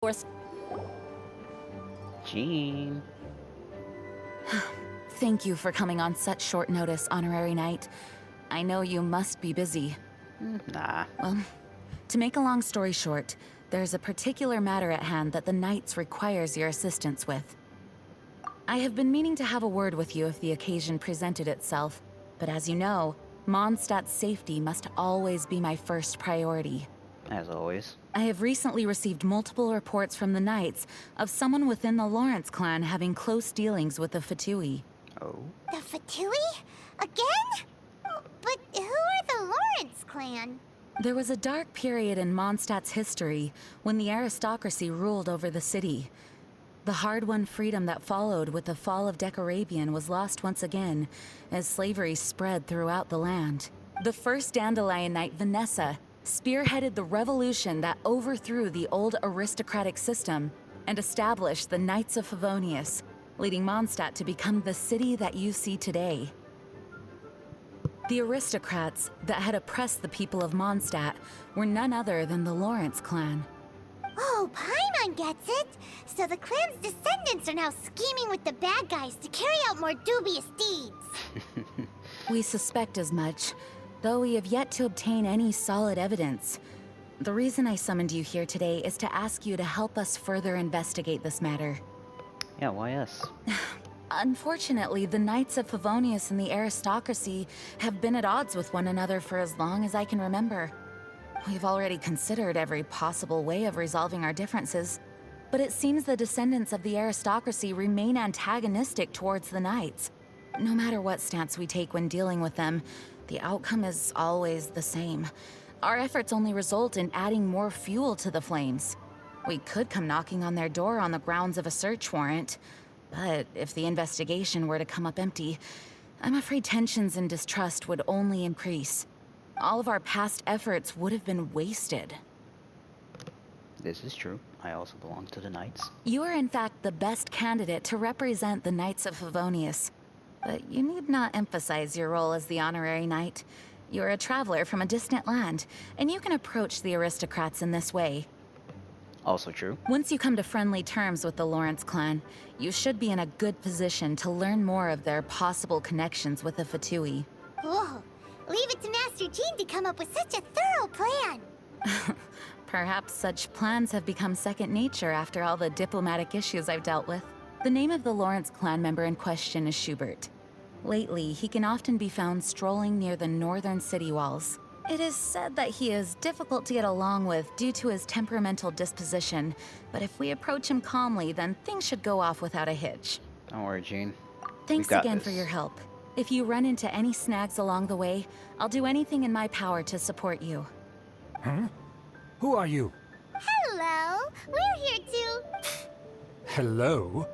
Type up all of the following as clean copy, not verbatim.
course. Jean. Thank you for coming on such short notice, Honorary Knight. I know you must be busy. Nah. Well, to make a long story short, there's a particular matter at hand that the Knights requires your assistance with. I have been meaning to have a word with you if the occasion presented itself, but as you know, Mondstadt's safety must always be my first priority. As always. I have recently received multiple reports from the Knights of someone within the Lawrence clan having close dealings with the Fatui. Oh. The Fatui? Again? But who are the Lawrence clan? There was a dark period in Mondstadt's history when the aristocracy ruled over the city. The hard-won freedom that followed with the fall of Decorabian was lost once again, as slavery spread throughout the land. The first Dandelion Knight, Vanessa, spearheaded the revolution that overthrew the old aristocratic system and established the Knights of Favonius, leading Mondstadt to become the city that you see today. The aristocrats that had oppressed the people of Mondstadt were none other than the Lawrence clan. Oh, Paimon gets it! So the clan's descendants are now scheming with the bad guys to carry out more dubious deeds. We suspect as much, though we have yet to obtain any solid evidence. The reason I summoned you here today is to ask you to help us further investigate this matter. Yeah, why us? Unfortunately, the Knights of Favonius and the aristocracy have been at odds with one another for as long as I can remember. We've already considered every possible way of resolving our differences, but it seems the descendants of the aristocracy remain antagonistic towards the Knights. No matter what stance we take when dealing with them, the outcome is always the same. Our efforts only result in adding more fuel to the flames. We could come knocking on their door on the grounds of a search warrant, but if the investigation were to come up empty, I'm afraid tensions and distrust would only increase. All of our past efforts would have been wasted. This is true. I also belong to the Knights. You are in fact the best candidate to represent the Knights of Favonius. But you need not emphasize your role as the honorary knight. You're a traveler from a distant land, and you can approach the aristocrats in this way. Also true. Once you come to friendly terms with the Lawrence clan, you should be in a good position to learn more of their possible connections with the Fatui. Whoa, leave it to Master Jean to come up with such a thorough plan. Perhaps such plans have become second nature after all the diplomatic issues I've dealt with. The name of the Lawrence clan member in question is Schubert. Lately, he can often be found strolling near the northern city walls. It is said that he is difficult to get along with due to his temperamental disposition, but if we approach him calmly, then things should go off without a hitch. Don't worry, Jean. Thanks got again this. for your help. If you run into any snags along the way, I'll do anything in my power to support you. Huh? Who are you? Hello, we're here too. Hello?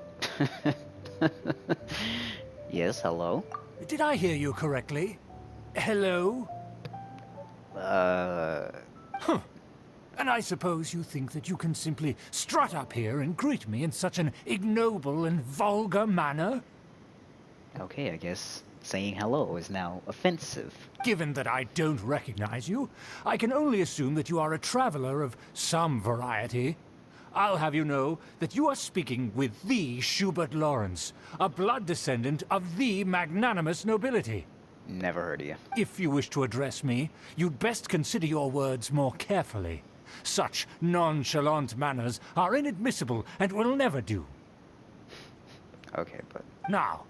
Yes, hello? Did I hear you correctly? Hello? Huh. And I suppose you think that you can simply strut up here and greet me in such an ignoble and vulgar manner? Okay, I guess saying hello is now offensive. Given that I don't recognize you, I can only assume that you are a traveler of some variety. I'll have you know that you are speaking with the Schubert Lawrence, a blood descendant of the magnanimous nobility. Never heard of you. If you wish to address me, you'd best consider your words more carefully. Such nonchalant manners are inadmissible and will never do. Okay, but... Now,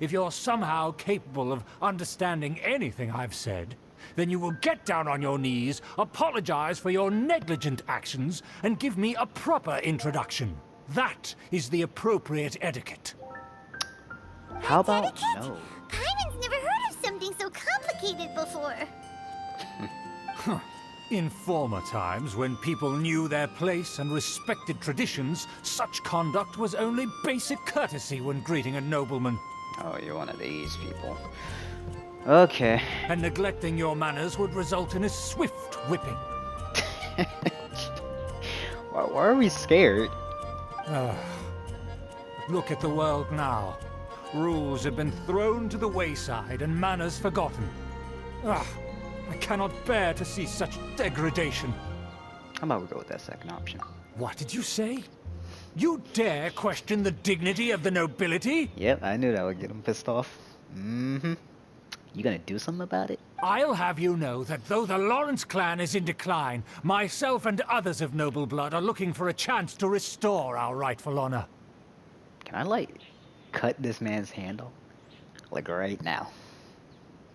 if you're somehow capable of understanding anything I've said, then you will get down on your knees, apologize for your negligent actions, and give me a proper introduction. That is the appropriate etiquette. How about etiquette? no? Paimon's never heard of something so complicated before. In former times, when people knew their place and respected traditions, such conduct was only basic courtesy when greeting a nobleman. Oh, you're one of these people. Okay. And neglecting your manners would result in a swift whipping. Why are we scared? Look at the world now. Rules have been thrown to the wayside and manners forgotten. I cannot bear to see such degradation. How about we go with that second option? What did you say? You dare question the dignity of the nobility? Yep, I knew that would get him pissed off. Mm-hmm. You gonna do something about it? I'll have you know that though the Lawrence clan is in decline, myself and others of noble blood are looking for a chance to restore our rightful honor. Can I, like, cut this man's hand off? Like, right now.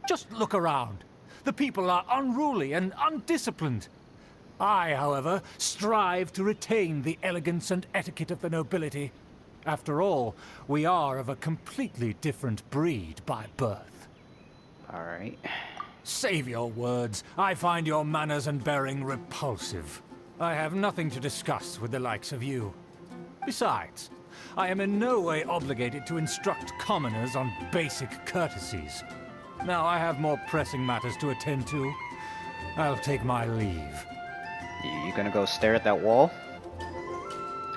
Just look around. The people are unruly and undisciplined. I, however, strive to retain the elegance and etiquette of the nobility. After all, we are of a completely different breed by birth. Alright. Save your words. I find your manners and bearing repulsive. I have nothing to discuss with the likes of you. Besides, I am in no way obligated to instruct commoners on basic courtesies. Now I have more pressing matters to attend to. I'll take my leave. You gonna go stare at that wall?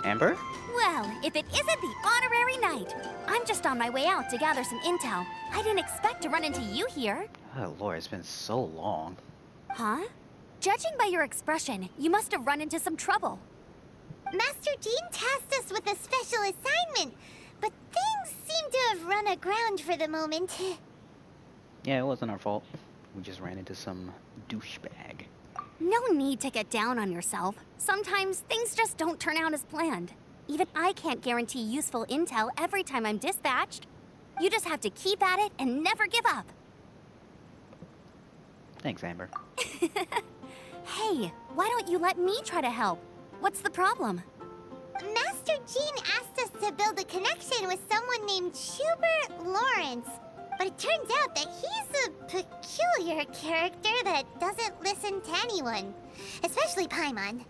Amber? Well, if it isn't the honorary knight. I'm just on my way out to gather some intel. I didn't expect to run into you here. Oh lord, it's been so long. Huh? Judging by your expression, you must have run into some trouble. Master Jean tasked us with a special assignment, but things seem to have run aground for the moment. Yeah, it wasn't our fault. We just ran into some douchebag. No need to get down on yourself. Sometimes things just don't turn out as planned. Even I can't guarantee useful intel every time I'm dispatched. You just have to keep at it and never give up. Thanks, Amber. Hey, why don't you let me try to help? What's the problem? Master Jean asked us to build a connection with someone named Schubert Lawrence. But it turns out that he's a peculiar character that doesn't listen to anyone. Especially Paimon.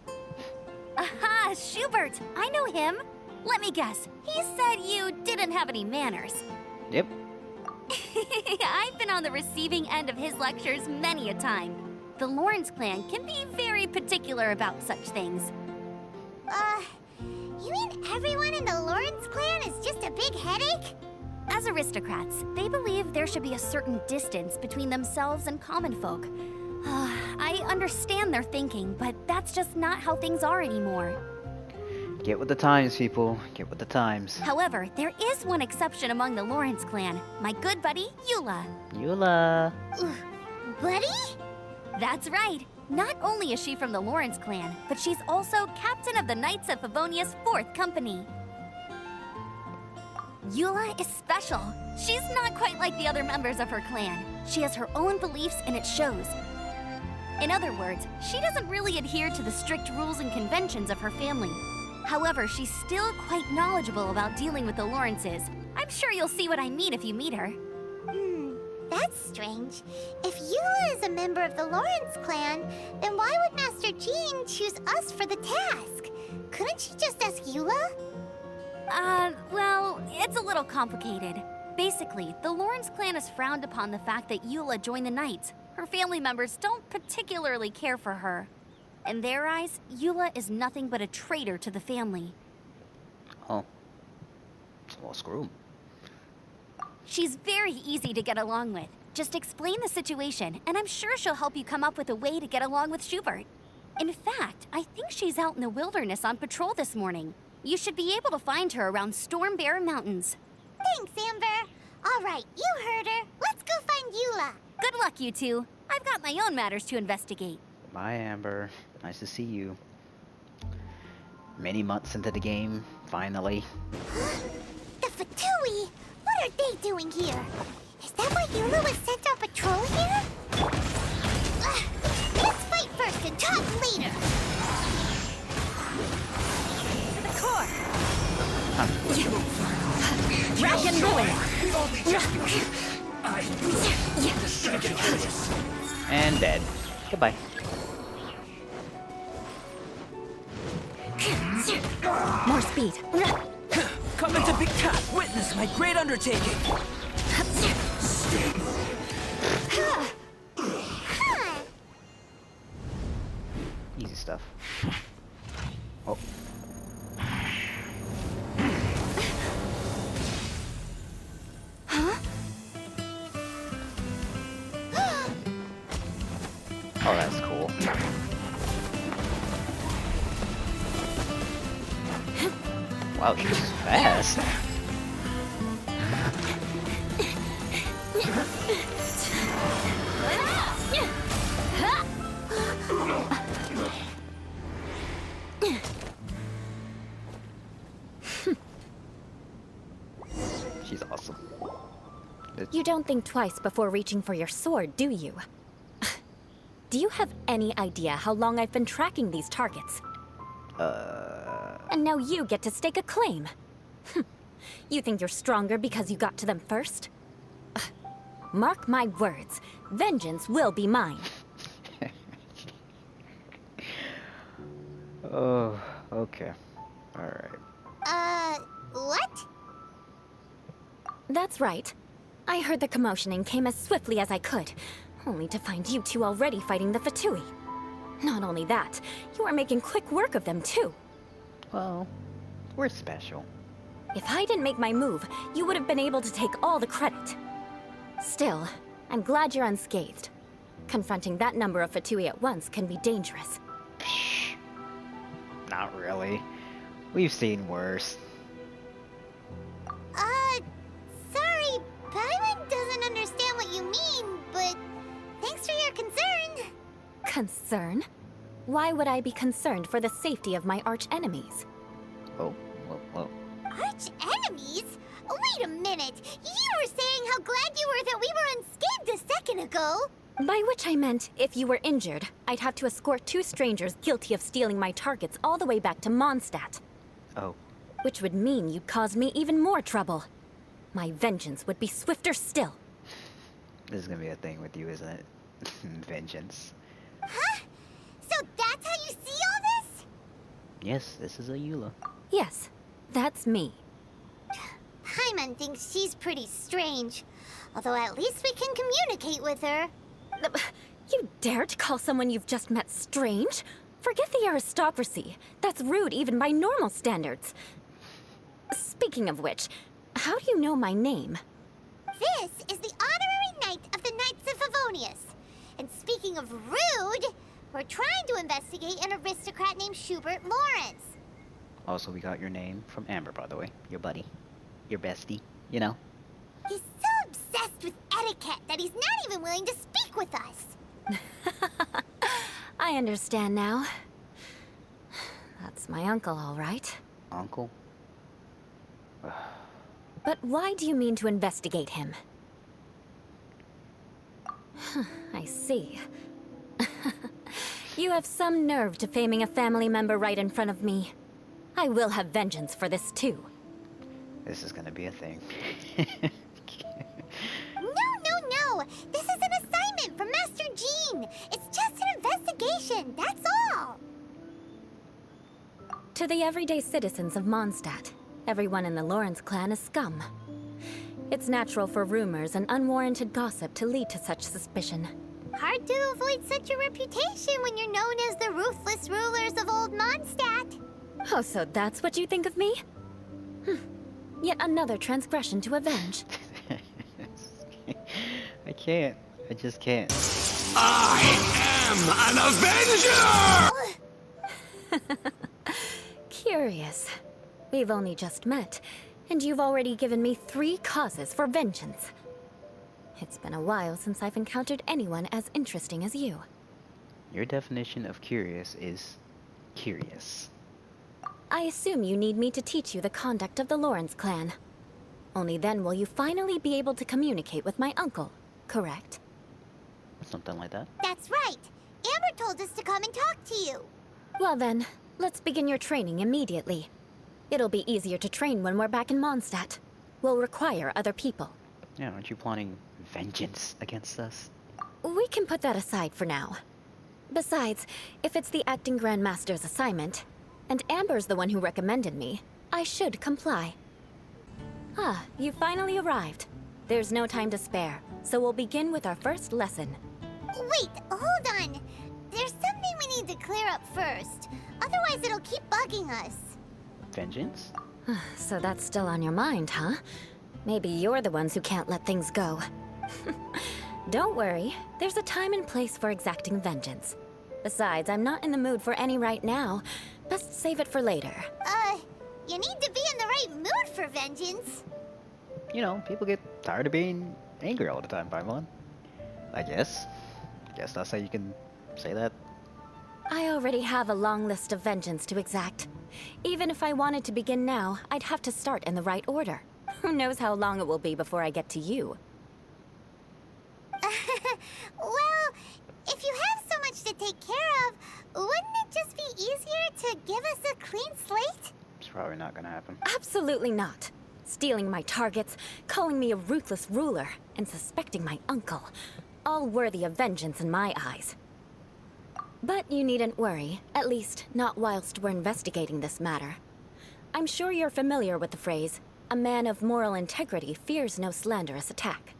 Aha, Schubert! I know him. Let me guess. He said you didn't have any manners. Yep. I've been on the receiving end of his lectures many a time. The Lawrence clan can be very particular about such things. You mean everyone in the Lawrence clan is just a big headache? As aristocrats, they believe there should be a certain distance between themselves and common folk. I understand their thinking, but that's just not how things are anymore. Get with the times, people. Get with the times. However, there is one exception among the Lawrence clan. My good buddy, Eula. Eula. Buddy? That's right. Not only is she from the Lawrence clan, but she's also captain of the Knights of Favonia's 4th company. Eula is special. She's not quite like the other members of her clan. She has her own beliefs and it shows. In other words, she doesn't really adhere to the strict rules and conventions of her family. However, she's still quite knowledgeable about dealing with the Lawrences. I'm sure you'll see what I mean if you meet her. That's strange. If Eula is a member of the Lawrence clan, then why would Master Jean choose us for the task? Couldn't she just ask Eula? Well, it's a little complicated. Basically, the Lawrence clan has frowned upon the fact that Eula joined the Knights. Her family members don't particularly care for her. In their eyes, Eula is nothing but a traitor to the family. Oh. Well, screw 'em. She's very easy to get along with. Just explain the situation, and I'm sure she'll help you come up with a way to get along with Schubert. In fact, I think she's out in the wilderness on patrol this morning. You should be able to find her around Storm Bear Mountains. Thanks, Amber. All right, you heard her. Let's go find Eula. Good luck, you two. I've got my own matters to investigate. Bye, Amber. Nice to see you. Many months into the game, finally. The Fatui? What are they doing here? Is that why Eula was sent on patrol here? Let's fight first and talk later. To the core. Rack and ruin. And dead. Goodbye. More speed. Coming to Big Cat, witness my great undertaking. Easy stuff. Oh. Oh, that's cool. Wow, she's fast. She's awesome. You don't think twice before reaching for your sword, do you? Do you have any idea how long I've been tracking these targets? And now you get to stake a claim. You think you're stronger because you got to them first? Mark my words, vengeance will be mine. Oh, okay. Alright. What? That's right. I heard the commotion and came as swiftly as I could, only to find you two already fighting the Fatui. Not only that, you are making quick work of them too. Well, we're special. If I didn't make my move, you would have been able to take all the credit. Still, I'm glad you're unscathed. Confronting that number of Fatui at once can be dangerous. Psh, not really. We've seen worse. Sorry, Paimon doesn't understand what you mean, but thanks for your concern. Concern? Why would I be concerned for the safety of my arch enemies? Oh, well. Arch enemies? Wait a minute! You were saying how glad you were that we were unscathed a second ago! By which I meant, if you were injured, I'd have to escort 2 strangers guilty of stealing my targets all the way back to Mondstadt. Oh. Which would mean you'd cause me even more trouble. My vengeance would be swifter still. This is gonna be a thing with you, isn't it? Vengeance. Huh? So that's how you see all this? Yes, this is a Eula. Yes, that's me. Paimon thinks she's pretty strange. Although at least we can communicate with her. You dare to call someone you've just met strange? Forget the aristocracy. That's rude even by normal standards. Speaking of which, how do you know my name? This is the honorary knight of the Knights of Favonius. And speaking of rude, we're trying to investigate an aristocrat named Schubert Lawrence. Also, we got your name from Amber, by the way. Your buddy. Your bestie. You know? He's so obsessed with etiquette that he's not even willing to speak with us. I understand now. That's my uncle, all right. Uncle? But why do you mean to investigate him? I see. You have some nerve to faming a family member right in front of me. I will have vengeance for this too. This is gonna be a thing. No. This is an assignment from Master Jean. It's just an investigation, that's all. To the everyday citizens of Mondstadt, everyone in the Lawrence clan is scum. It's natural for rumors and unwarranted gossip to lead to such suspicion. Hard to avoid such a reputation when you're known as the ruthless rulers of old Mondstadt. Oh, so that's what you think of me? Yet another transgression to avenge. I can't. I just can't. I am an Avenger! Curious. We've only just met, and you've already given me 3 causes for vengeance. It's been a while since I've encountered anyone as interesting as you. Your definition of curious is curious. I assume you need me to teach you the conduct of the Lawrence clan. Only then will you finally be able to communicate with my uncle, correct? Something like that. That's right. Amber told us to come and talk to you. Well then, let's begin your training immediately. It'll be easier to train when we're back in Mondstadt. We'll require other people. Yeah, aren't you plotting vengeance against us? We can put that aside for now. Besides, if it's the acting Grandmaster's assignment, and Amber's the one who recommended me, I should comply. Ah, you finally arrived. There's no time to spare, so we'll begin with our first lesson. Wait, hold on. There's something we need to clear up first. Otherwise it'll keep bugging us. Vengeance? So that's still on your mind, huh? Maybe you're the ones who can't let things go. Don't worry, there's a time and place for exacting vengeance. Besides, I'm not in the mood for any right now. Best save it for later. You You need to be in the right mood for vengeance. You know, people get tired of being angry all the time, Paimon. I guess. Guess that's how you can say that. I already have a long list of vengeance to exact. Even if I wanted to begin now, I'd have to start in the right order. Who knows how long it will be before I get to you? Well, if you have so much to take care of, wouldn't it just be easier to give us a clean slate? It's probably not gonna happen. Absolutely not. Stealing my targets, calling me a ruthless ruler, and suspecting my uncle. All worthy of vengeance in my eyes. But you needn't worry, at least not whilst we're investigating this matter. I'm sure you're familiar with the phrase, a man of moral integrity fears no slanderous attack.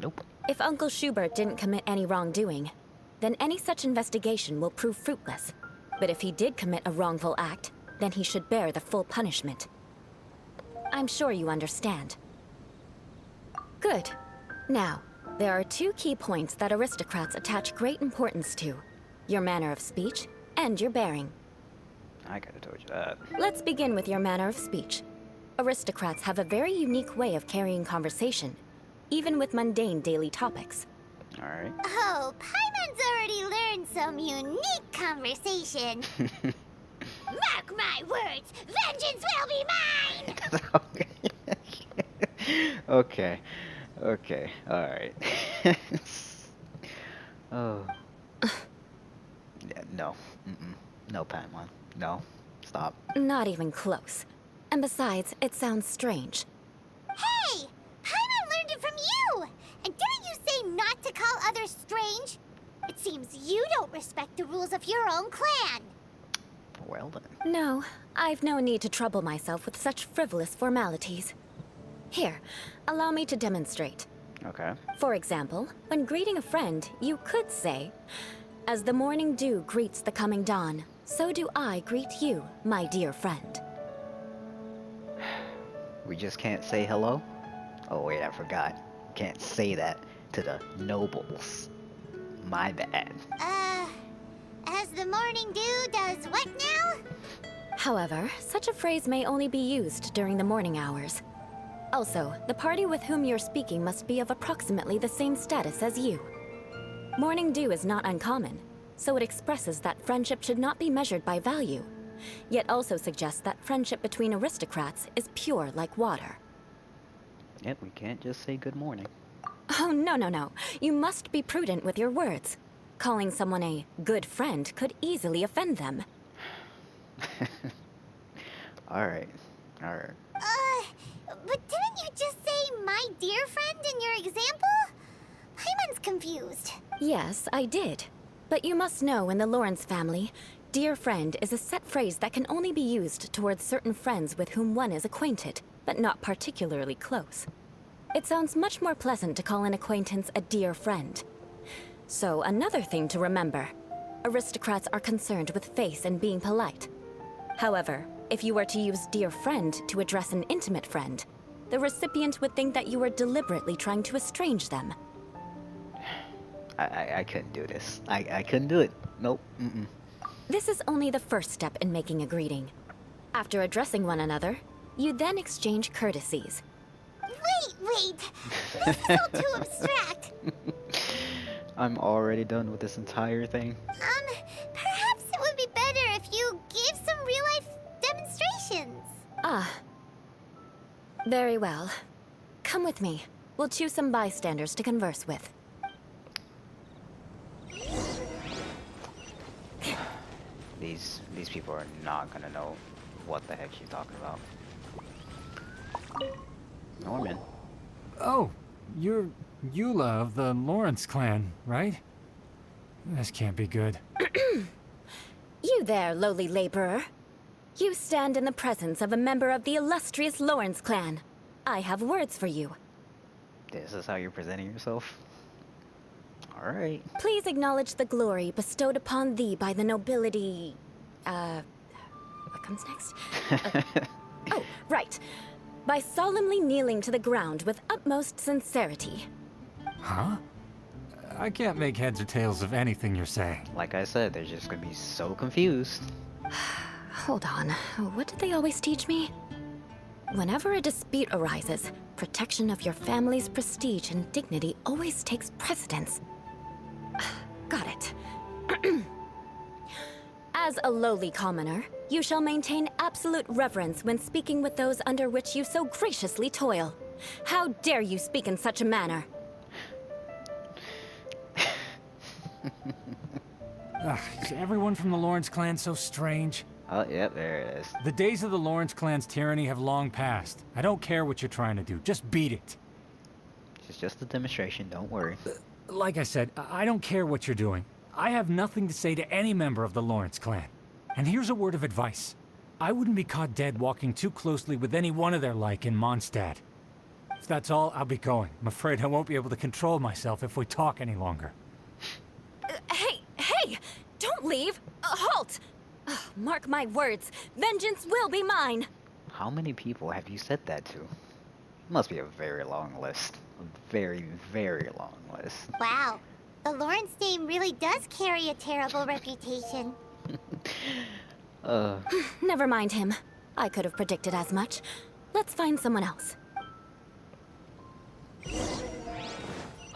Nope. If Uncle Schubert didn't commit any wrongdoing, then any such investigation will prove fruitless. But if he did commit a wrongful act, then he should bear the full punishment. I'm sure you understand. Good. Now, there are two key points that aristocrats attach great importance to. Your manner of speech and your bearing. I could have told you that. Let's begin with your manner of speech. Aristocrats have a very unique way of carrying conversation, even with mundane daily topics. Alright. Oh, Paimon's already learned some unique conversation. Mark my words, vengeance will be mine! Okay. Okay. Alright. Oh. Yeah, no. No, Paimon. No. Stop. Not even close. And besides, it sounds strange. Hey! Paimon learned it from you! And didn't you say not to call others strange? It seems you don't respect the rules of your own clan. Well then. No, I've no need to trouble myself with such frivolous formalities. Here, allow me to demonstrate. Okay. For example, when greeting a friend, you could say, "As the morning dew greets the coming dawn, so do I greet you, my dear friend." We just can't say hello? Oh wait, I forgot. Can't say that to the nobles. My bad. As the morning dew does what now? However, such a phrase may only be used during the morning hours. Also, the party with whom you're speaking must be of approximately the same status as you. Morning dew is not uncommon, so it expresses that friendship should not be measured by value, yet also suggests that friendship between aristocrats is pure like water. Yep, we can't just say good morning. Oh, no. You must be prudent with your words. Calling someone a good friend could easily offend them. Alright. But didn't you just say my dear friend in your example? Paimon's confused. Yes, I did. But you must know in the Lawrence family, dear friend is a set phrase that can only be used towards certain friends with whom one is acquainted, but not particularly close. It sounds much more pleasant to call an acquaintance a dear friend. So, another thing to remember. Aristocrats are concerned with face and being polite. However, if you were to use dear friend to address an intimate friend, the recipient would think that you were deliberately trying to estrange them. I couldn't do this. I couldn't do it. Nope. This is only the first step in making a greeting. After addressing one another, you then exchange courtesies. Wait! This is all too abstract. I'm already done with this entire thing. Perhaps it would be better if you gave some real-life demonstrations. Ah. Very well. Come with me. We'll choose some bystanders to converse with. These people are not gonna know what the heck she's talking about. Norman. Oh, you're Eula of the Lawrence clan, right? This can't be good. You there, lowly laborer. You stand in the presence of a member of the illustrious Lawrence clan. I have words for you. This is how you're presenting yourself? Alright. Please acknowledge the glory bestowed upon thee by the nobility... what comes next? Oh, right. By solemnly kneeling to the ground with utmost sincerity. Huh? I can't make heads or tails of anything you're saying. Like I said, they're just gonna be so confused. Hold on. What did they always teach me? Whenever a dispute arises, protection of your family's prestige and dignity always takes precedence. Got it. As a lowly commoner, you shall maintain absolute reverence when speaking with those under which you so graciously toil. How dare you speak in such a manner? Is everyone from the Lawrence clan so strange? Oh, yep, there it is. The days of the Lawrence clan's tyranny have long passed. I don't care what you're trying to do. Just beat it. It's just a demonstration, don't worry. Like I said, I don't care what you're doing. I have nothing to say to any member of the Lawrence clan. And here's a word of advice. I wouldn't be caught dead walking too closely with any one of their like in Mondstadt. If that's all, I'll be going. I'm afraid I won't be able to control myself if we talk any longer. Hey! Don't leave! Halt! Mark my words, vengeance will be mine! How many people have you said that to? Must be a very long list. A very, very long list. Wow, the Lawrence name really does carry a terrible reputation. Never mind him. I could have predicted as much. Let's find someone else.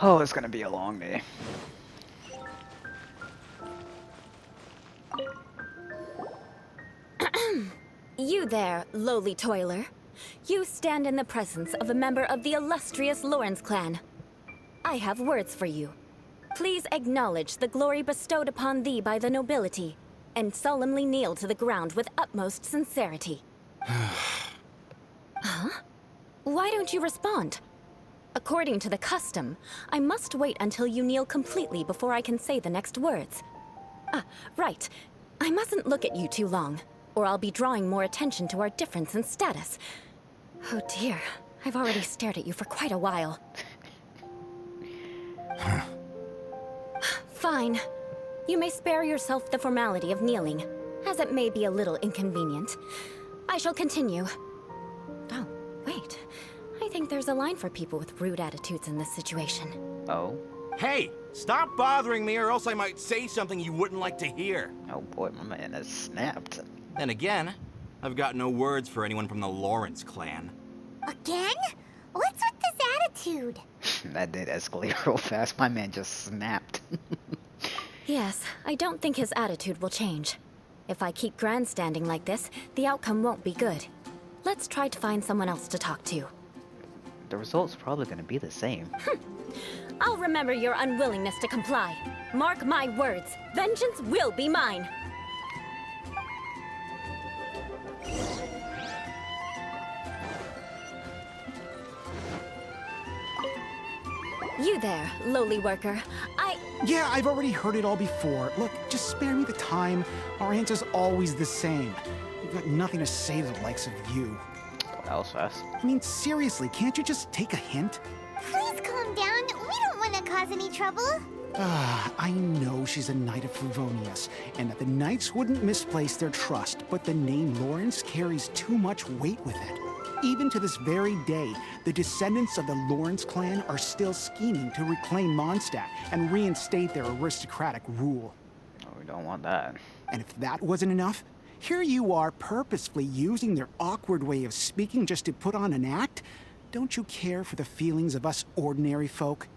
Oh, it's gonna be a long day. You there, lowly toiler. You stand in the presence of a member of the illustrious Lawrence clan. I have words for you. Please acknowledge the glory bestowed upon thee by the nobility, and solemnly kneel to the ground with utmost sincerity. Huh? Why don't you respond? According to the custom, I must wait until you kneel completely before I can say the next words. Right. I mustn't look at you too long, or I'll be drawing more attention to our difference in status. Oh dear, I've already stared at you for quite a while. Fine. You may spare yourself the formality of kneeling, as it may be a little inconvenient. I shall continue. Oh, wait. I think there's a line for people with rude attitudes in this situation. Oh? Hey, stop bothering me or else I might say something you wouldn't like to hear. Oh boy, my man has snapped. Then again, I've got no words for anyone from the Lawrence clan. Again? What's with this attitude? That did escalate real fast. My man just snapped. Yes, I don't think his attitude will change. If I keep grandstanding like this, the outcome won't be good. Let's try to find someone else to talk to. The result's probably gonna be the same. I'll remember your unwillingness to comply. Mark my words, vengeance will be mine. You there, lowly worker. Yeah, I've already heard it all before. Look, just spare me the time. Our answer's always the same. We've got nothing to say to the likes of you. That was fast. I mean, seriously, can't you just take a hint? Please calm down. We don't want to cause any trouble. I know she's a Knight of Favonius, and that the Knights wouldn't misplace their trust, but the name Lawrence carries too much weight with it. Even to this very day, the descendants of the Lawrence clan are still scheming to reclaim Mondstadt and reinstate their aristocratic rule. Oh, we don't want that. And if that wasn't enough, here you are purposefully using their awkward way of speaking just to put on an act? Don't you care for the feelings of us ordinary folk?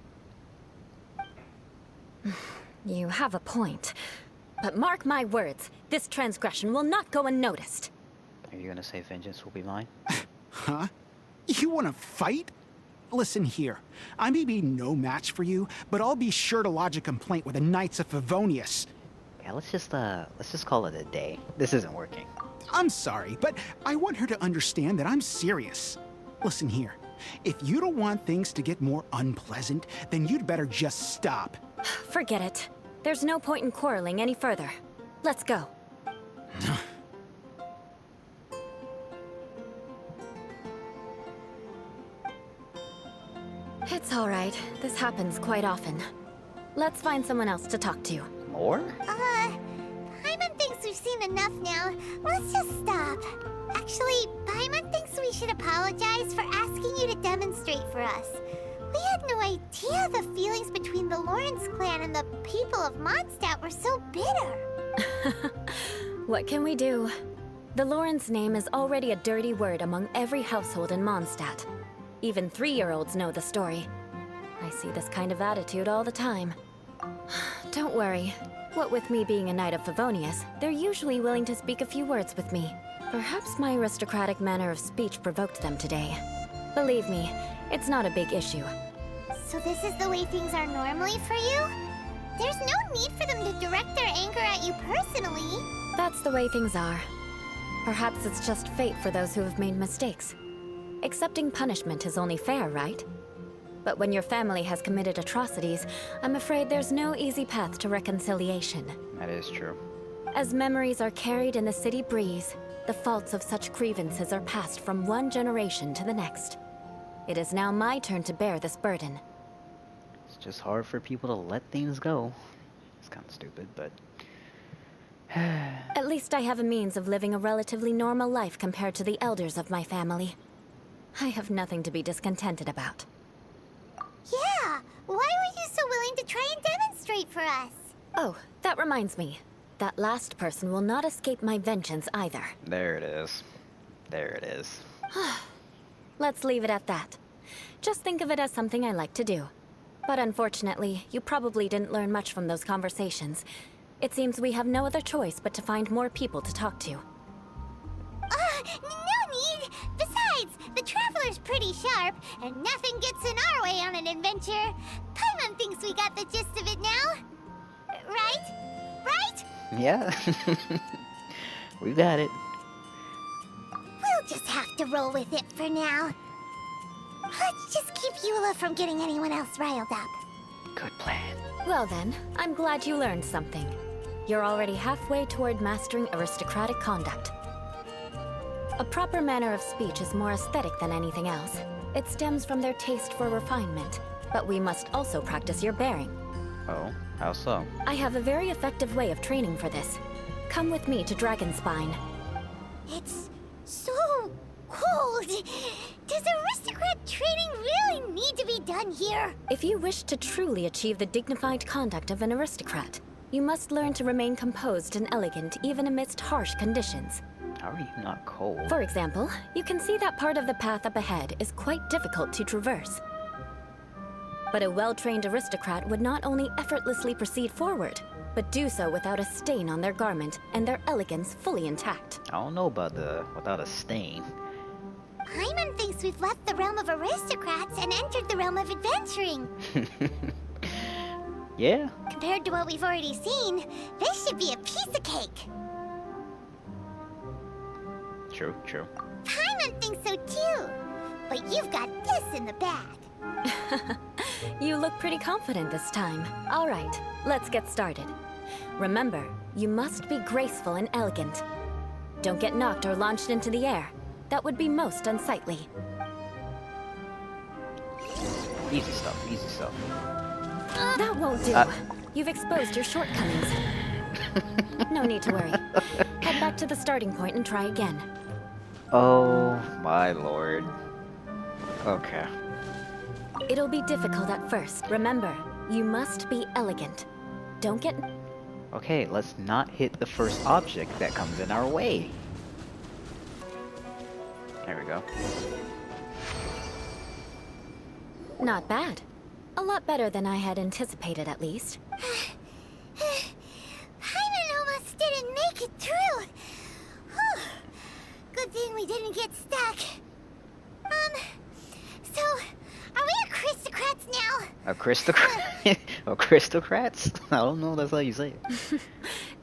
You have a point. But mark my words, this transgression will not go unnoticed. Are you gonna say vengeance will be mine? Huh? You wanna fight? Listen here, I may be no match for you, but I'll be sure to lodge a complaint with the Knights of Favonius. Yeah, let's just call it a day. This isn't working. I'm sorry, but I want her to understand that I'm serious. Listen here, if you don't want things to get more unpleasant, then you'd better just stop. Forget it. There's no point in quarreling any further. Let's go. It's all right. This happens quite often. Let's find someone else to talk to. More? Paimon thinks we've seen enough now. Let's just stop. Actually, Paimon thinks we should apologize for asking you to demonstrate for us. We had no idea the feelings between the Lawrence clan and the people of Mondstadt were so bitter. What can we do? The Lawrence name is already a dirty word among every household in Mondstadt. Even 3-year-olds know the story. I see this kind of attitude all the time. Don't worry. What with me being a Knight of Favonius, they're usually willing to speak a few words with me. Perhaps my aristocratic manner of speech provoked them today. Believe me, it's not a big issue. So this is the way things are normally for you? There's no need for them to direct their anger at you personally. That's the way things are. Perhaps it's just fate for those who have made mistakes. Accepting punishment is only fair, right? But when your family has committed atrocities, I'm afraid there's no easy path to reconciliation. That is true. As memories are carried in the city breeze, the faults of such grievances are passed from one generation to the next. It is now my turn to bear this burden. It's just hard for people to let things go. It's kind of stupid, but... At least I have a means of living a relatively normal life compared to the elders of my family. I have nothing to be discontented about. Yeah, why were you so willing to try and demonstrate for us? Oh, that reminds me. That last person will not escape my vengeance either. There it is. There it is. Let's leave it at that. Just think of it as something I like to do. But unfortunately, you probably didn't learn much from those conversations. It seems we have no other choice but to find more people to talk to. No need! Besides, the Traveler's pretty sharp, and nothing gets in our way on an adventure. Paimon thinks we got the gist of it now. Right? Right? Yeah. We got it. We'll just have to roll with it for now. Let's just keep Eula from getting anyone else riled up. Good plan. Well then, I'm glad you learned something. You're already halfway toward mastering aristocratic conduct. A proper manner of speech is more aesthetic than anything else. It stems from their taste for refinement, but we must also practice your bearing. Oh, how so? I have a very effective way of training for this. Come with me to Dragonspine. It's so cold. Does aristocrat training really need to be done here? If you wish to truly achieve the dignified conduct of an aristocrat, you must learn to remain composed and elegant even amidst harsh conditions. How are you not cold? For example, you can see that part of the path up ahead is quite difficult to traverse. But a well-trained aristocrat would not only effortlessly proceed forward, but do so without a stain on their garment and their elegance fully intact. I don't know about the without a stain. Paimon thinks we've left the realm of aristocrats and entered the realm of adventuring. Yeah? Compared to what we've already seen, this should be a piece of cake. True, true. Paimon thinks so too. But you've got this in the bag. You look pretty confident this time. All right, let's get started. Remember, you must be graceful and elegant. Don't get knocked or launched into the air. That would be most unsightly. Easy stuff, easy stuff. That won't do. You've exposed your shortcomings. No need to worry. Head back to the starting point and try again. Oh my lord. Okay. It'll be difficult at first. Remember, you must be elegant. Don't get... Okay, let's not hit the first object that comes in our way. There we go. Not bad. A lot better than I had anticipated, at least. Paimon almost didn't make it through. Whew. Good thing we didn't get stuck. So, are we aristocrats now? Aristocrat? Aristocrats? I don't know, that's how you say it.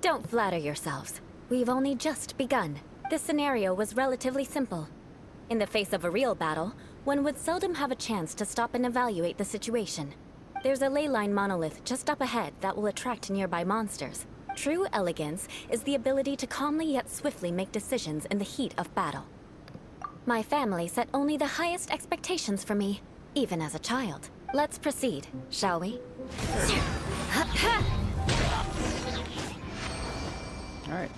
Don't flatter yourselves. We've only just begun. This scenario was relatively simple. In the face of a real battle, one would seldom have a chance to stop and evaluate the situation. There's a ley line monolith just up ahead that will attract nearby monsters. True elegance is the ability to calmly yet swiftly make decisions in the heat of battle. My family set only the highest expectations for me, even as a child. Let's proceed, shall we? Alright,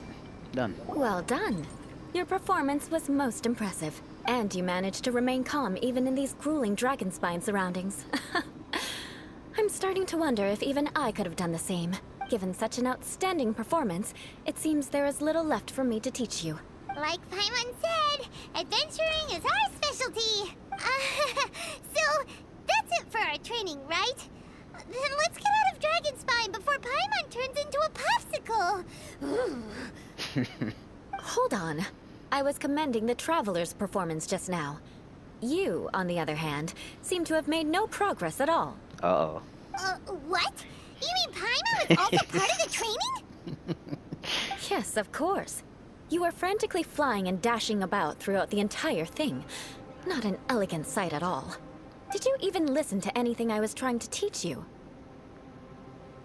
done. Well done. Your performance was most impressive, and you managed to remain calm even in these grueling Dragonspine surroundings. I'm starting to wonder if even I could have done the same. Given such an outstanding performance, it seems there is little left for me to teach you. Like Paimon said, adventuring is our specialty. So, that's it for our training, right? Then let's get out of Dragonspine before Paimon turns into a popsicle. Hold on. I was commending the Traveler's performance just now. You, on the other hand, seem to have made no progress at all. Uh-oh. What? You mean Paimon was also part of the training? Yes, of course. You were frantically flying and dashing about throughout the entire thing. Not an elegant sight at all. Did you even listen to anything I was trying to teach you?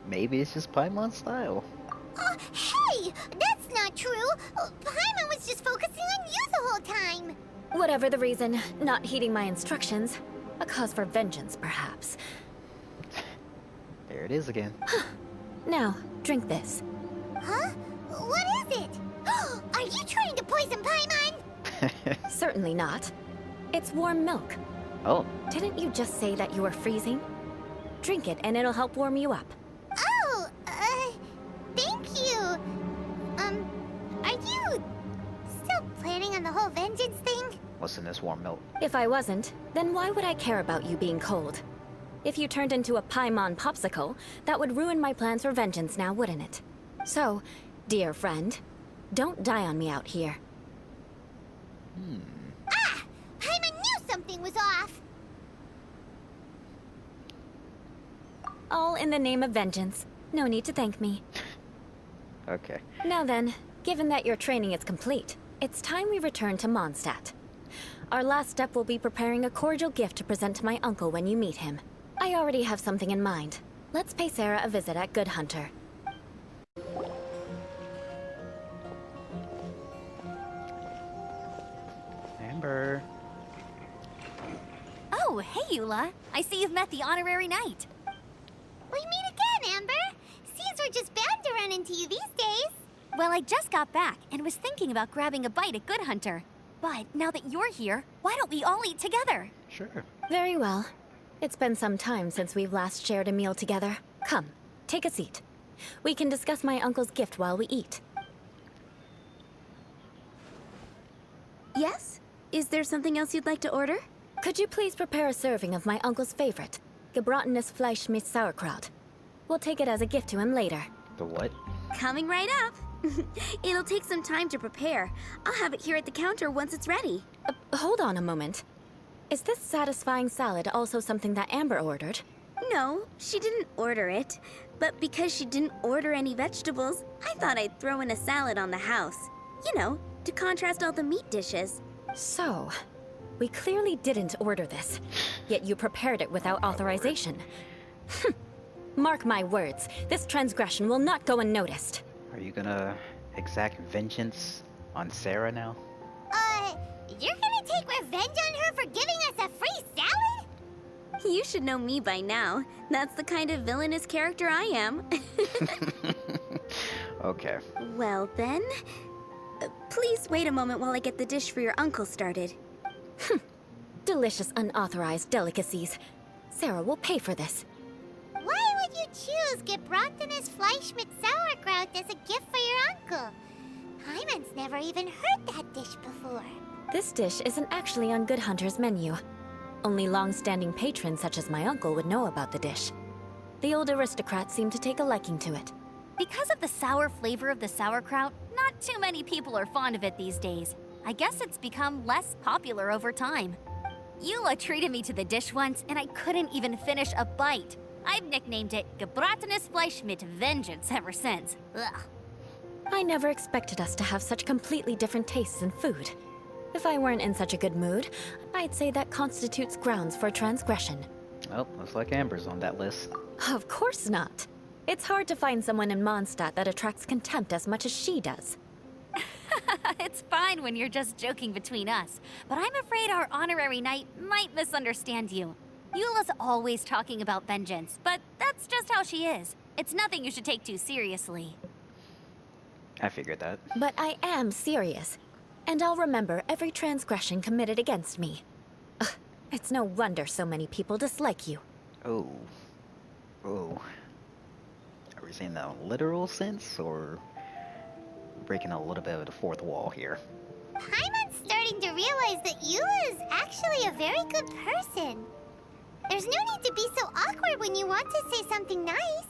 Maybe it's just Paimon's style. Hey! That's not true! Paimon was just focusing on you the whole time! Whatever the reason, not heeding my instructions. A cause for vengeance, perhaps. There it is again. Now, drink this. Huh? What is it? Are you trying to poison Paimon? Certainly not. It's warm milk. Oh. Didn't you just say that you were freezing? Drink it and it'll help warm you up. Oh, thank you. Are you still planning on the whole vengeance thing? What's in this warm milk? If I wasn't, then why would I care about you being cold? If you turned into a Paimon popsicle, that would ruin my plans for vengeance now, wouldn't it? So, dear friend, don't die on me out here. Ah! Paimon knew something was off! All in the name of vengeance. No need to thank me. Okay. Now then, given that your training is complete, it's time we return to Mondstadt. Our last step will be preparing a cordial gift to present to my uncle when you meet him. I already have something in mind. Let's pay Sarah a visit at Good Hunter. Amber. Oh, hey, Eula. I see you've met the honorary knight. We meet again, Amber! Seems we're just bound to run into you these days. Well, I just got back and was thinking about grabbing a bite at Good Hunter. But now that you're here, why don't we all eat together? Sure. Very well. It's been some time since we've last shared a meal together. Come, take a seat. We can discuss my uncle's gift while we eat. Yes? Is there something else you'd like to order? Could you please prepare a serving of my uncle's favorite, gebratenes Fleisch mit Sauerkraut? We'll take it as a gift to him later. The what? Coming right up. It'll take some time to prepare. I'll have it here at the counter once it's ready. Hold on a moment. Is this satisfying salad also something that Amber ordered? No, she didn't order it. But because she didn't order any vegetables, I thought I'd throw in a salad on the house. You know, to contrast all the meat dishes. So, we clearly didn't order this, yet you prepared it without authorization. Mark my words, this transgression will not go unnoticed. Are you gonna exact vengeance on Sarah now? You're gonna take revenge on her for giving us a free salad? You should know me by now. That's the kind of villainous character I am. Okay. Well then, please wait a moment while I get the dish for your uncle started. Delicious unauthorized delicacies. Sarah will pay for this. Why would you choose gebratenes Fleisch mit Sauerkraut as a gift for your uncle? Paimon's never even heard that dish before. This dish isn't actually on Good Hunter's menu. Only long-standing patrons such as my uncle would know about the dish. The old aristocrat seemed to take a liking to it. Because of the sour flavor of the sauerkraut, not too many people are fond of it these days. I guess it's become less popular over time. Eula treated me to the dish once, and I couldn't even finish a bite. I've nicknamed it gebratenes Fleisch mit Vengeance ever since. Ugh. I never expected us to have such completely different tastes in food. If I weren't in such a good mood, I'd say that constitutes grounds for transgression. Well, looks like Amber's on that list. Of course not. It's hard to find someone in Mondstadt that attracts contempt as much as she does. It's fine when you're just joking between us, but I'm afraid our honorary knight might misunderstand you. Eula's always talking about vengeance, but that's just how she is. It's nothing you should take too seriously. I figured that. But I am serious, and I'll remember every transgression committed against me. Ugh, it's no wonder so many people dislike you. Oh. Oh. Are we saying that in a literal sense, or breaking a little bit of the fourth wall here? Paimon's starting to realize that Eula is actually a very good person. There's no need to be so awkward when you want to say something nice.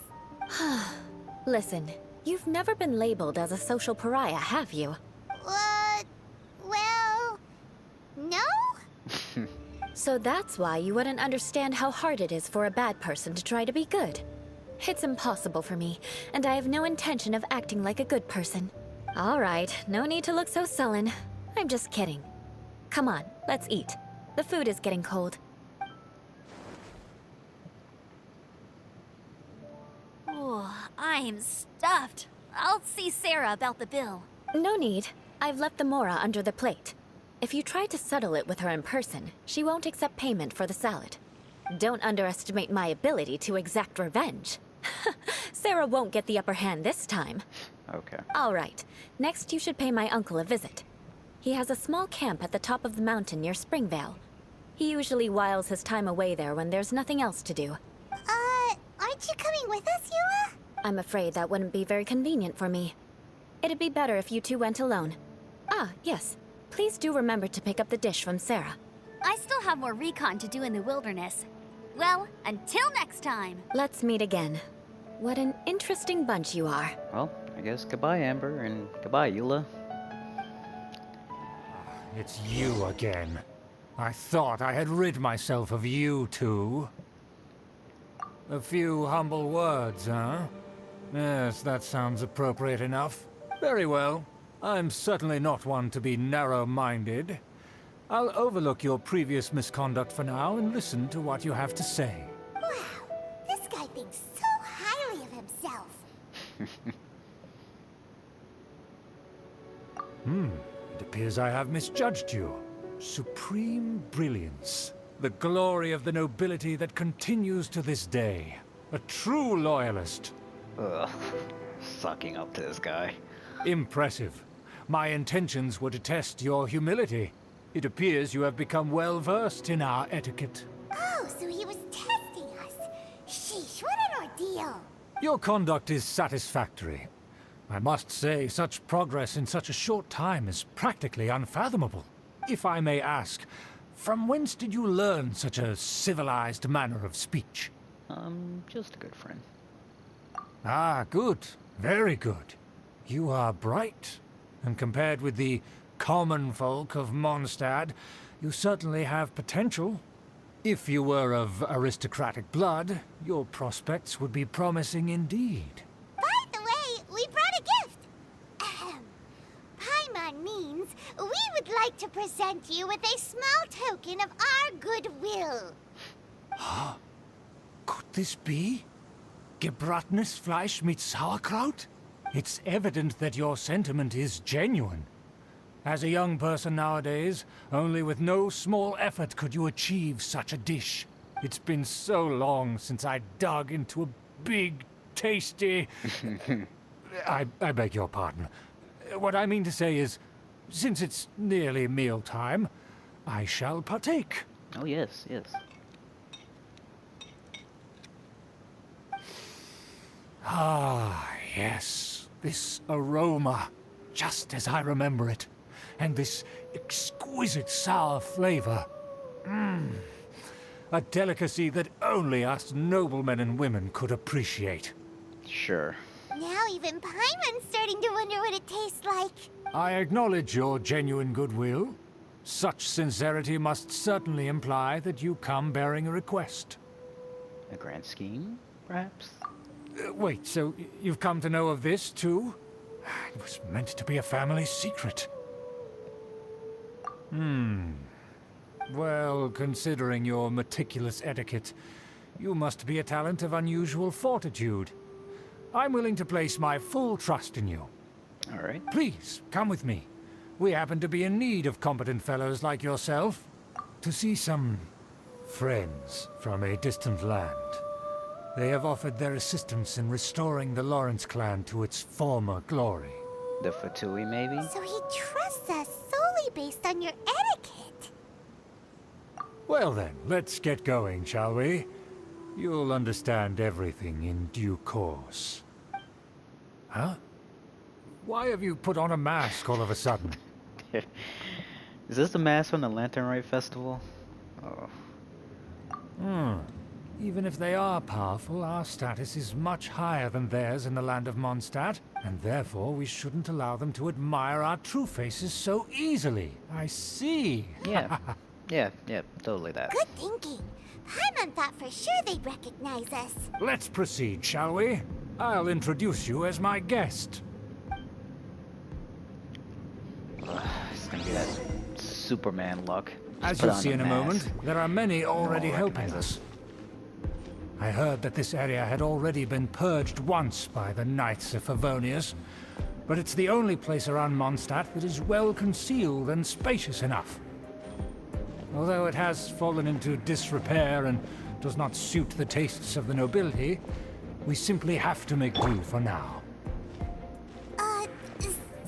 Listen, you've never been labeled as a social pariah, have you? Well, no? So that's why you wouldn't understand how hard it is for a bad person to try to be good. It's impossible for me, and I have no intention of acting like a good person. All right, no need to look so sullen. I'm just kidding. Come on, let's eat. The food is getting cold. Oh, I'm stuffed. I'll see Sarah about the bill. No need. I've left the mora under the plate. If you try to settle it with her in person, she won't accept payment for the salad. Don't underestimate my ability to exact revenge. Sarah won't get the upper hand this time. Okay. All right. Next, you should pay my uncle a visit. He has a small camp at the top of the mountain near Springvale. He usually whiles his time away there when there's nothing else to do. Aren't you coming with us, Eula? I'm afraid that wouldn't be very convenient for me. It'd be better if you two went alone. Ah, yes. Please do remember to pick up the dish from Sarah. I still have more recon to do in the wilderness. Well, until next time. Let's meet again. What an interesting bunch you are. Well, I guess goodbye, Amber, and goodbye, Eula. It's you again. I thought I had rid myself of you two. A few humble words, huh? Yes, that sounds appropriate enough. Very well. I'm certainly not one to be narrow-minded. I'll overlook your previous misconduct for now and listen to what you have to say. Wow, this guy thinks so highly of himself. It appears I have misjudged you. Supreme brilliance. The glory of the nobility that continues to this day. A true loyalist. Ugh. Sucking up to this guy. Impressive. My intentions were to test your humility. It appears you have become well versed in our etiquette. Oh, so he was testing us. Sheesh, what an ordeal. Your conduct is satisfactory. I must say, such progress in such a short time is practically unfathomable. If I may ask, from whence did you learn such a civilized manner of speech? Just a good friend. Ah, good. Very good. You are bright, and compared with the common folk of Mondstadt, you certainly have potential. If you were of aristocratic blood, your prospects would be promising indeed. By the way, we brought a gift. Ahem. Paimon means we would like to present you with a small token of our goodwill. Could this be? Gebratenes Fleisch mit Sauerkraut? It's evident that your sentiment is genuine. As a young person nowadays, only with no small effort could you achieve such a dish. It's been so long since I dug into a big, tasty... I beg your pardon. What I mean to say is, since it's nearly mealtime, I shall partake. Oh, yes, yes. Ah, yes. This aroma, just as I remember it. And this exquisite sour flavor. A delicacy that only us noblemen and women could appreciate. Sure. Now even Paimon's starting to wonder what it tastes like. I acknowledge your genuine goodwill. Such sincerity must certainly imply that you come bearing a request. A grand scheme, perhaps? Wait, so you've come to know of this, too? It was meant to be a family secret. Well, considering your meticulous etiquette, you must be a talent of unusual fortitude. I'm willing to place my full trust in you. All right. Please, come with me. We happen to be in need of competent fellows like yourself. To see some friends from a distant land. They have offered their assistance in restoring the Lawrence clan to its former glory. The Fatui, maybe? So he trusts us solely based on your etiquette. Well then, let's get going, shall we? You'll understand everything in due course. Huh? Why have you put on a mask all of a sudden? Is this the mask from the Lantern Rite Festival? Oh. Even if they are powerful, our status is much higher than theirs in the land of Mondstadt, and therefore we shouldn't allow them to admire our true faces so easily. I see. Yeah. yeah, totally that. Good thinking. Paimon thought for sure they'd recognize us. Let's proceed, shall we? I'll introduce you as my guest. It's gonna be that Superman look. As Just put you'll on see in a mask. moment, there are many already helping recognize us. I heard that this area had already been purged once by the Knights of Favonius, but it's the only place around Mondstadt that is well concealed and spacious enough. Although it has fallen into disrepair and does not suit the tastes of the nobility, we simply have to make do for now.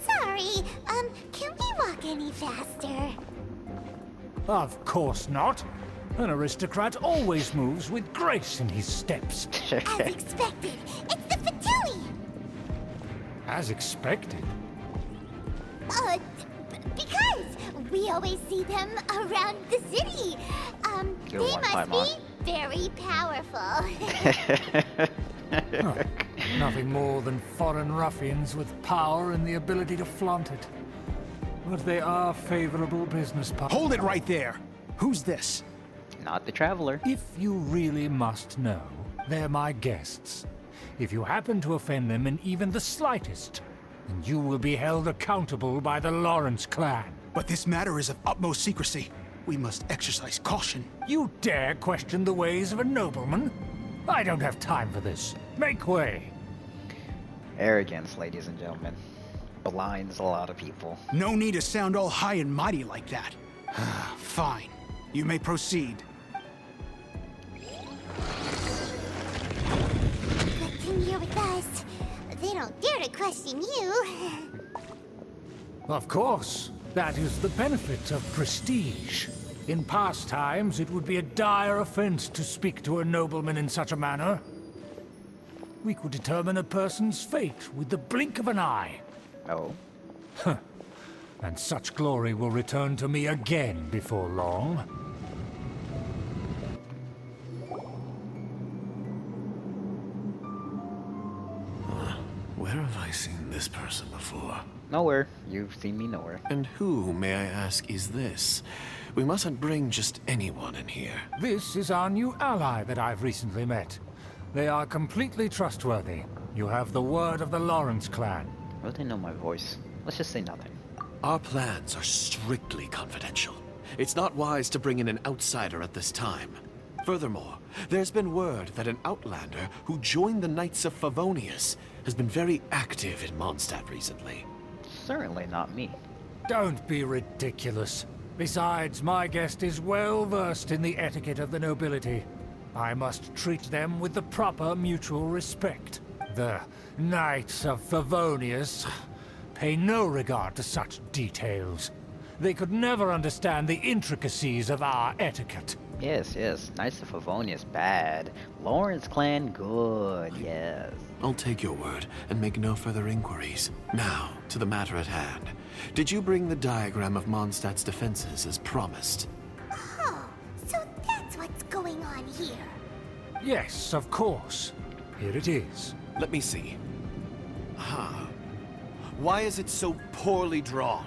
Sorry, can we walk any faster? Of course not. An aristocrat always moves with grace in his steps. As expected, it's the Fatui! As expected. Because we always see them around the city. You're They one must Paimon. be very powerful. Huh. Nothing more than foreign ruffians with power and the ability to flaunt it. But they are favorable business partners. Hold it right there. Who's this? Not the Traveler. If you really must know, they're my guests. If you happen to offend them in even the slightest, then you will be held accountable by the Lawrence clan. But this matter is of utmost secrecy. We must exercise caution. You dare question the ways of a nobleman? I don't have time for this. Make way. Arrogance, ladies and gentlemen, blinds a lot of people. No need to sound all high and mighty like that. Fine. You may proceed. Good thing you're with us. They don't dare to question you. Of course. That is the benefit of prestige. In past times, it would be a dire offense to speak to a nobleman in such a manner. We could determine a person's fate with the blink of an eye. Oh. And such glory will return to me again before long. Where have I seen this person before? Nowhere. You've seen me nowhere. And who, may I ask, is this? We mustn't bring just anyone in here. This is our new ally that I've recently met. They are completely trustworthy. You have the word of the Lawrence clan. Well, they know my voice. Let's just say nothing. Our plans are strictly confidential. It's not wise to bring in an outsider at this time. Furthermore, there's been word that an outlander who joined the Knights of Favonius has been very active in Mondstadt recently. Certainly not me. Don't be ridiculous. Besides, my guest is well versed in the etiquette of the nobility. I must treat them with the proper mutual respect. The Knights of Favonius pay no regard to such details. They could never understand the intricacies of our etiquette. Yes. Knights of Favonius, bad. Lawrence clan, good, yes. I'll take your word and make no further inquiries. Now, to the matter at hand. Did you bring the diagram of Mondstadt's defenses as promised? Oh, so that's what's going on here. Yes, of course. Here it is. Let me see. Aha. Why is it so poorly drawn?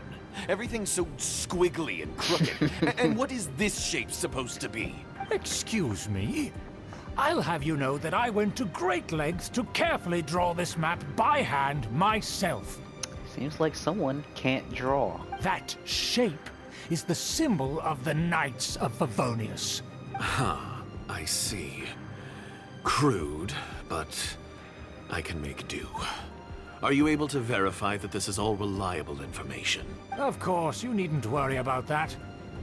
Everything's so squiggly and crooked. And what is this shape supposed to be? Excuse me? I'll have you know that I went to great lengths to carefully draw this map by hand myself. Seems like someone can't draw. That shape is the symbol of the Knights of Favonius. I see. Crude, but I can make do. Are you able to verify that this is all reliable information? Of course, you needn't worry about that.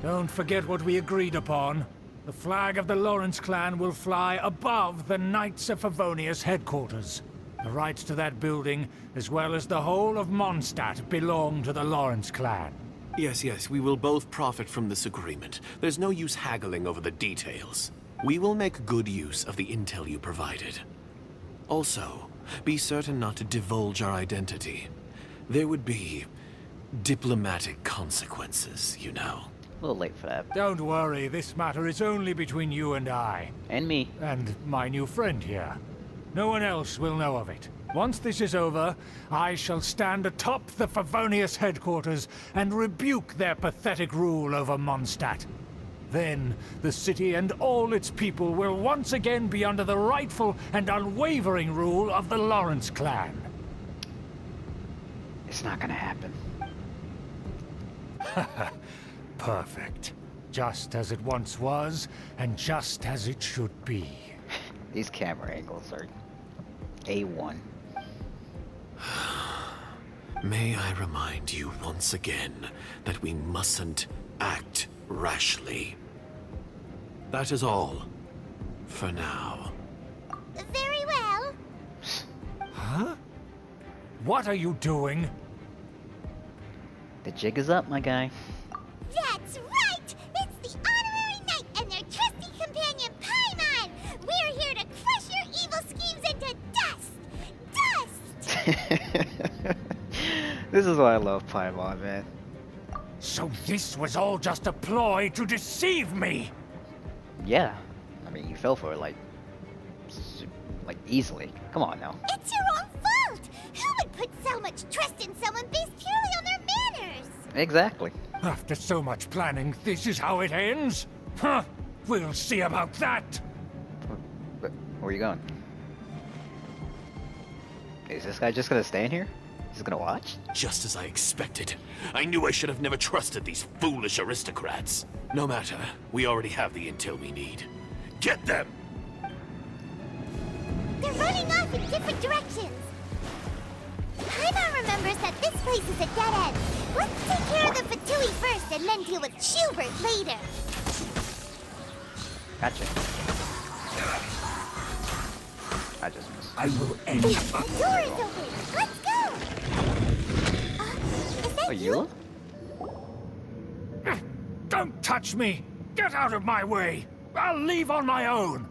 Don't forget what we agreed upon. The flag of the Lawrence clan will fly above the Knights of Favonius headquarters. The rights to that building, as well as the whole of Mondstadt, belong to the Lawrence clan. Yes, we will both profit from this agreement. There's no use haggling over the details. We will make good use of the intel you provided. Also, be certain not to divulge our identity. There would be diplomatic consequences, you know. A little late for that. Don't worry, this matter is only between you and I. And me. And my new friend here. No one else will know of it. Once this is over, I shall stand atop the Favonius headquarters and rebuke their pathetic rule over Mondstadt. Then, the city and all its people will once again be under the rightful and unwavering rule of the Lawrence clan. It's not gonna happen. Perfect. Just as it once was, and just as it should be. These camera angles are A1. May I remind you once again that we mustn't act rashly. That is all. For now. Very well. Huh? What are you doing? The jig is up, my guy. That's right! It's the honorary knight and their trusty companion, Paimon! We're here to crush your evil schemes into dust! Dust! This is why I love Paimon, man. So this was all just a ploy to deceive me? Yeah. I mean, you fell for it, like easily. Come on now. It's your own fault! Who would put so much trust in someone based purely on their manners? Exactly. After so much planning, this is how it ends? Huh? We'll see about that! Where are you going? Is this guy just gonna stand here? He's gonna watch? Just as I expected. I knew I should have never trusted these foolish aristocrats. No matter, we already have the intel we need. Get them! They're running off in different directions. Paimon remembers that this place is a dead end. Let's take care of the Fatui first and then deal with Schubert later. Gotcha. I just missed. I will end The door is open. Let's go. Is that Oh, you? Eula? Don't touch me! Get out of my way! I'll leave on my own!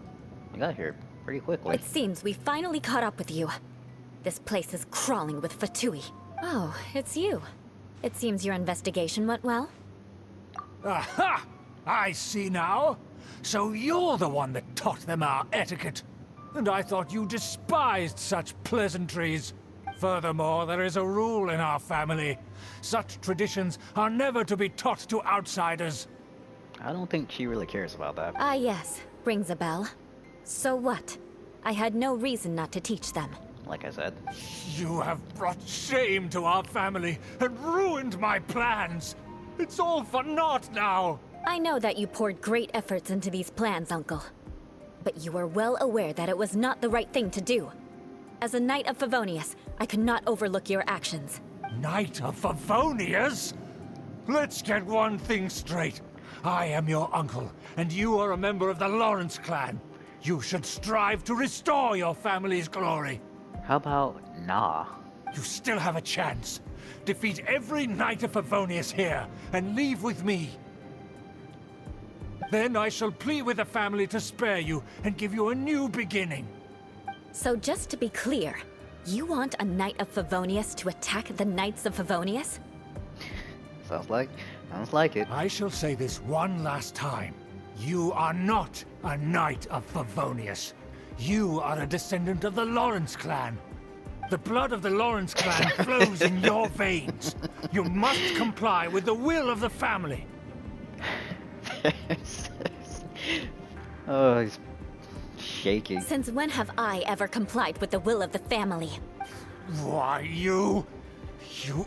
You got here pretty quickly. It seems we finally caught up with you. This place is crawling with Fatui. Oh, it's you. It seems your investigation went well. Aha! I see now. So you're the one that taught them our etiquette. And I thought you despised such pleasantries. Furthermore, there is a rule in our family. Such traditions are never to be taught to outsiders. I don't think she really cares about that. Ah, yes. Rings a bell. So what? I had no reason not to teach them. Like I said. You have brought shame to our family and ruined my plans. It's all for naught now. I know that you poured great efforts into these plans, Uncle. But you were well aware that it was not the right thing to do. As a Knight of Favonius, I could not overlook your actions. Knight of Favonius? Let's get one thing straight. I am your uncle, and you are a member of the Lawrence clan. You should strive to restore your family's glory. How about nah? You still have a chance. Defeat every Knight of Favonius here, and leave with me. Then I shall plead with the family to spare you and give you a new beginning. So just to be clear, you want a Knight of Favonius to attack the Knights of Favonius? Sounds like it. I shall say this one last time. You are not a Knight of Favonius. You are a descendant of the Lawrence clan. The blood of the Lawrence clan flows in your veins. You must comply with the will of the family. Oh, he's shaking. Since when have I ever complied with the will of the family? Why, you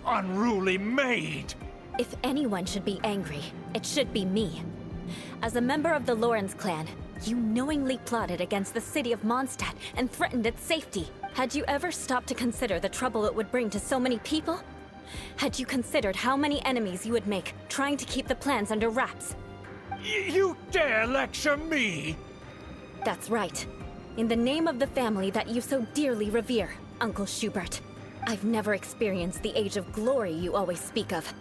unruly maid! If anyone should be angry, it should be me. As a member of the Lawrence clan, you knowingly plotted against the city of Mondstadt and threatened its safety. Had you ever stopped to consider the trouble it would bring to so many people? Had you considered how many enemies you would make trying to keep the plans under wraps? You dare lecture me? That's right. In the name of the family that you so dearly revere, Uncle Schubert. I've never experienced the age of glory you always speak of.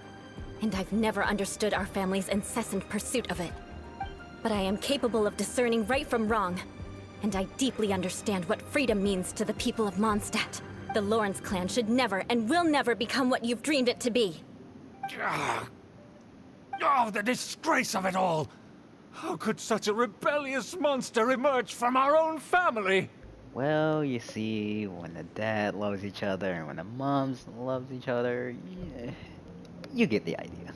And I've never understood our family's incessant pursuit of it. But I am capable of discerning right from wrong. And I deeply understand what freedom means to the people of Mondstadt. The Lawrence clan should never and will never become what you've dreamed it to be. Oh, the disgrace of it all! How could such a rebellious monster emerge from our own family? Well, you see, when the dad loves each other and when the moms loves each other, you get the idea.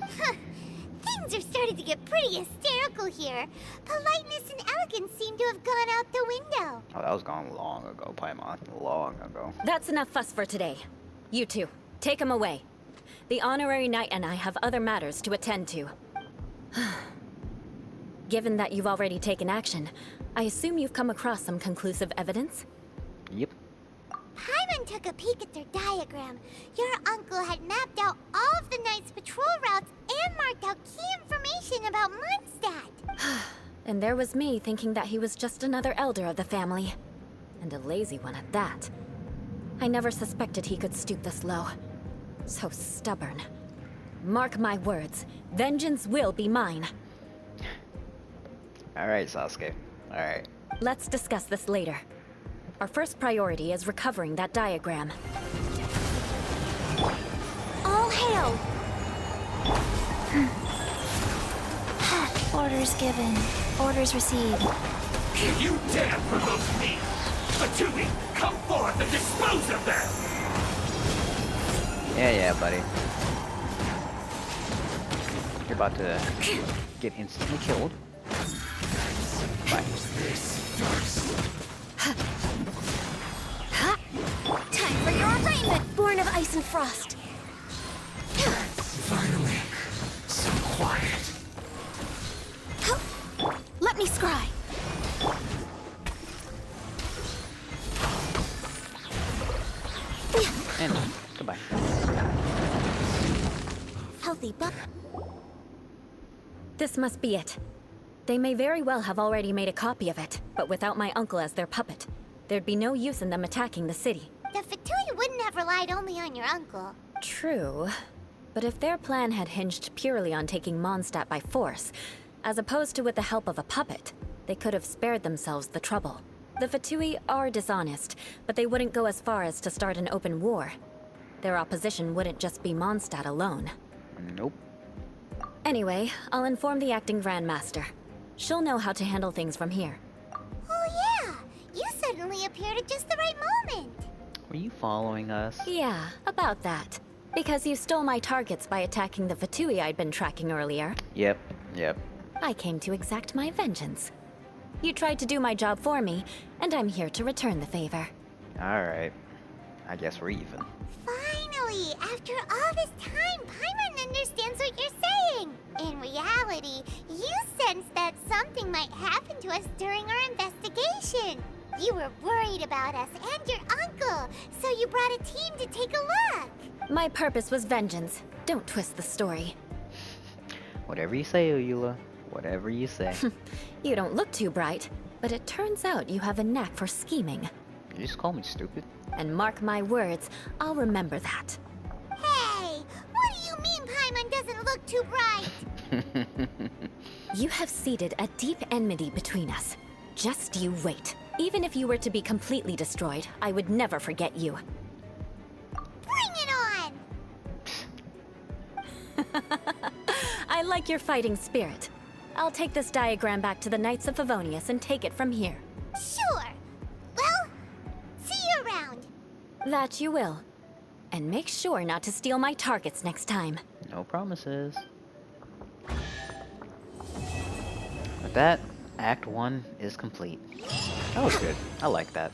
Things are starting to get pretty hysterical here. Politeness and elegance seem to have gone out the window. Oh, that was gone long ago, Paimon. Long ago. That's enough fuss for today. You two, take him away. The honorary knight and I have other matters to attend to. Given that you've already taken action, I assume you've come across some conclusive evidence? Yep. Paimon took a peek at their diagram. Your uncle had mapped out all of the Knight's patrol routes and marked out key information about Mondstadt. And there was me thinking that he was just another elder of the family. And a lazy one at that. I never suspected he could stoop this low. So stubborn. Mark my words, vengeance will be mine. Alright, Sasuke. Alright. Let's discuss this later. Our first priority is recovering that diagram. All hail! Orders given. Orders received. If you dare provoke me, Fatui, come forth and dispose of them! Yeah, buddy. You're about to get instantly killed. Bye. Time for your arraignment, born of ice and frost. Finally, so quiet. Let me scry. And goodbye. Healthy buck. This must be it. They may very well have already made a copy of it, but without my uncle as their puppet, there'd be no use in them attacking the city. The Fatui wouldn't have relied only on your uncle. True. But if their plan had hinged purely on taking Mondstadt by force, as opposed to with the help of a puppet, they could have spared themselves the trouble. The Fatui are dishonest, but they wouldn't go as far as to start an open war. Their opposition wouldn't just be Mondstadt alone. Nope. Anyway, I'll inform the acting Grand Master. She'll know how to handle things from here. Oh yeah, you suddenly appeared at just the right moment. Were you following us? Yeah, about that. Because you stole my targets by attacking the Fatui I'd been tracking earlier. Yep. I came to exact my vengeance. You tried to do my job for me, and I'm here to return the favor. Alright. I guess we're even. Finally, after all this time, Paimon understands what you're saying. In reality, you sensed that something might happen to us during our investigation. You were worried about us and your uncle, so you brought a team to take a look. My purpose was vengeance. Don't twist the story. Whatever you say, Eula. Whatever you say. You don't look too bright, but it turns out you have a knack for scheming. You just call me stupid? And mark my words, I'll remember that. Hey, what do you mean Paimon doesn't look too bright? You have seeded a deep enmity between us. Just you wait. Even if you were to be completely destroyed, I would never forget you. Bring it on! I like your fighting spirit. I'll take this diagram back to the Knights of Favonius and take it from here. Sure. Well, see you around. That you will. And make sure not to steal my targets next time. No promises. With that, Act 1 is complete. That was good. I like that.